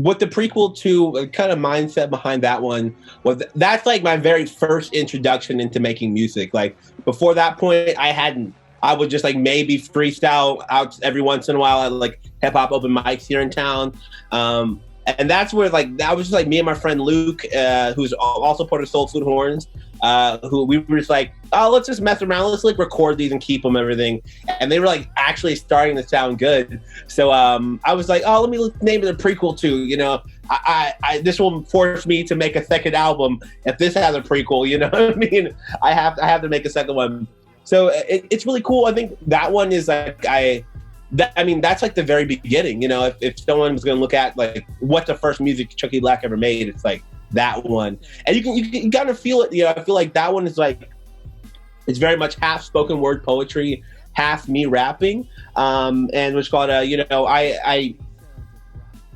what the prequel to kind of mindset behind that one was, that's like my very first introduction into making music. Like before that point, I would just like maybe freestyle out every once in a while at like hip hop open mics here in town. And that's where like, that was just like me and my friend Luke, who's also part of Soul Food Horns, who we were just like, oh, let's just mess around. Let's like record these and keep them, everything. And they were like actually starting to sound good. So I was like, oh, let me name it a Prequel To, you know, I this will force me to make a second album. If this has a prequel, you know what I mean? I have to make a second one. So it's really cool. I think that one is like, that's like the very beginning, you know, if someone was going to look at like what's the first music Chucky Blk ever made, it's like that one. And you kind of feel it, you know, I feel like that one is like, it's very much half spoken word poetry, half me rapping. And what's called, you know,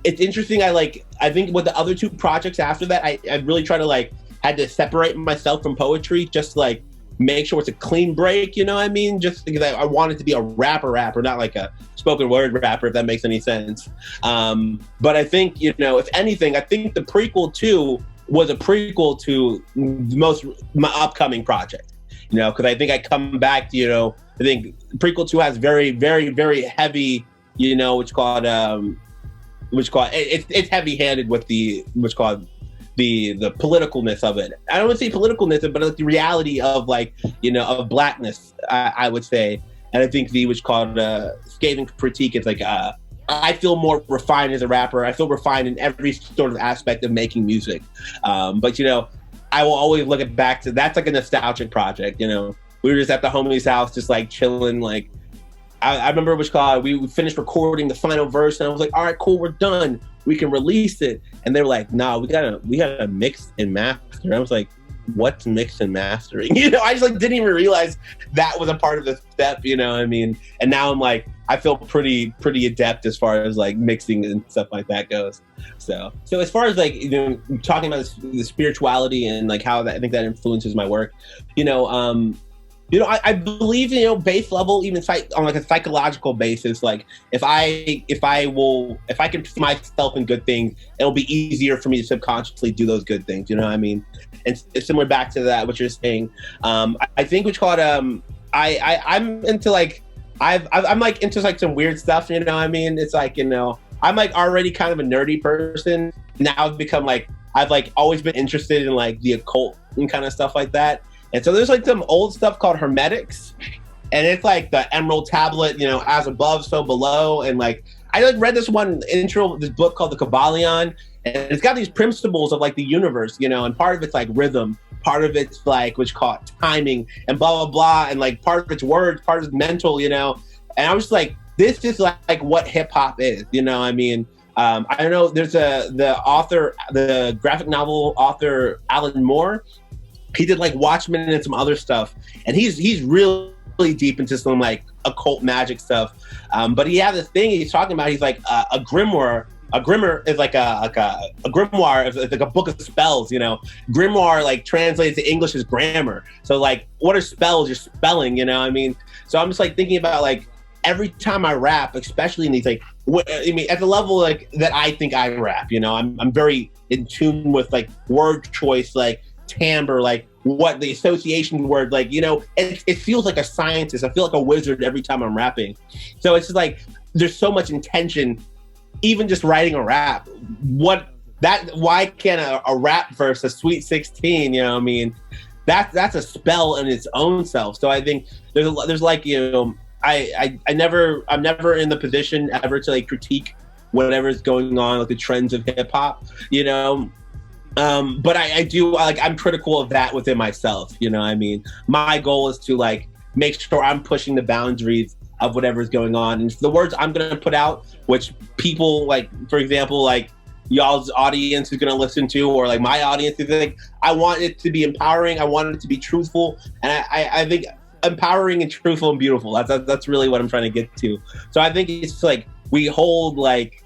it's interesting. I think with the other two projects after that, I really try to like, had to separate myself from poetry, just like, make sure it's a clean break, you know what I mean? Just because I wanted to be a rapper, not like a spoken word rapper, if that makes any sense. But I think, you know, if anything, I think the Prequel To was a prequel to my upcoming project, you know, because I think I come back to, you know, I think Prequel To has very, very, very heavy, you know, it's heavy-handed with the politicalness of it. I don't want to say politicalness, but like the reality of like, you know, of blackness, I would say. And I think what's called scathing critique is like, I feel more refined as a rapper. I feel refined in every sort of aspect of making music. But, you know, I will always look it back to, that's like a nostalgic project, you know. We were just at the homie's house, just like chilling, like, I remember we finished recording the final verse and I was like, all right, cool, we're done. We can release it. And they were like, no, we gotta mix and master. And I was like, what's mix and mastering? You know, I just like didn't even realize that was a part of the step, you know what I mean? And now I'm like, I feel pretty adept as far as like mixing and stuff like that goes. So as far as like, you know, talking about the spirituality and like how I think that influences my work, you know, I believe, you know, base level, even on like a psychological basis, like if I can put myself in good things, it'll be easier for me to subconsciously do those good things. You know what I mean? And it's similar back to that, what you're saying. I think what's called, I'm into like, I'm like into like some weird stuff. You know what I mean? It's like, you know, I'm like already kind of a nerdy person. Now I've become like, I've like always been interested in like the occult and kind of stuff like that. And so there's like some old stuff called hermetics, and it's like the emerald tablet, you know, as above, so below. And like, I like read this book called the Kabbalion, and it's got these principles of like the universe, you know, and part of it's like rhythm, part of it's like what's called timing and blah, blah, blah. And like part of it's words, part of it's mental, you know. And I was like, this is like what hip hop is, you know what I mean? I don't know, there's the graphic novel author, Alan Moore. He did like Watchmen and some other stuff, and he's really deep into some like occult magic stuff. But he had this thing he's talking about. He's like a grimoire. A grimoire is like a grimoire. It's like a book of spells. You know, grimoire like translates to English as grammar. So like, what are spells? You're spelling. You know what I mean? So I'm just like thinking about like every time I rap, especially in these like, at the level like that I think I rap. You know, I'm very in tune with like word choice, like timbre, like what the association word, like, you know, it feels like a scientist. I feel like a wizard every time I'm rapping. So it's just like there's so much intention, even just writing a rap. Why can't a rap verse, a Sweet 16, you know what I mean? That's a spell in its own self. So I think there's like, you know, I'm never in the position ever to like critique whatever's going on, like the trends of hip hop, you know. But I do, like, I'm critical of that within myself, you know what I mean? My goal is to like make sure I'm pushing the boundaries of whatever's going on. And the words I'm gonna put out, which people like, for example, like y'all's audience is gonna listen to, or like my audience is like, I want it to be empowering, I want it to be truthful, and I think empowering and truthful and beautiful, that's really what I'm trying to get to. So I think it's like we hold like,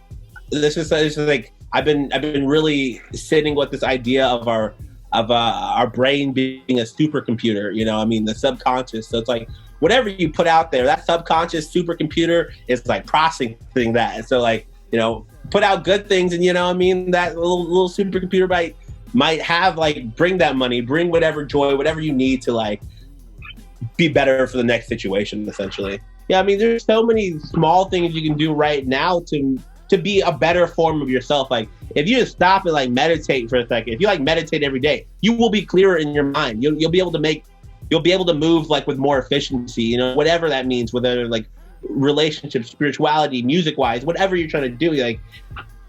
this is like, I've been really sitting with this idea of our brain being a supercomputer, you know, I mean, the subconscious. So it's like whatever you put out there, that subconscious supercomputer is like processing that. And so like, you know, put out good things, and you know what I mean, that little supercomputer might have like bring that money, bring whatever joy, whatever you need to like be better for the next situation, essentially. Yeah, I mean, there's so many small things you can do right now to be a better form of yourself. Like if you just stop and like meditate for a second, if you like meditate every day, you will be clearer in your mind. You'll be able to move like with more efficiency, you know, whatever that means, whether like relationships, spirituality, music wise, whatever you're trying to do. Like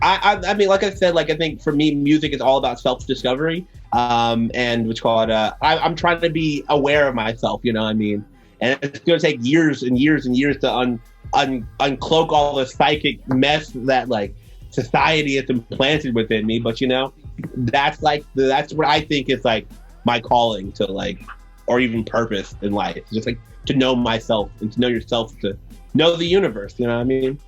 I mean, like I said, like I think for me, music is all about self-discovery. And what's called I'm trying to be aware of myself, you know what I mean? And it's gonna take years and years and years to uncloak all the psychic mess that like society has implanted within me. But you know, that's what I think is like my calling to like, or even purpose in life, just like to know myself and to know yourself, to know the universe, you know what I mean?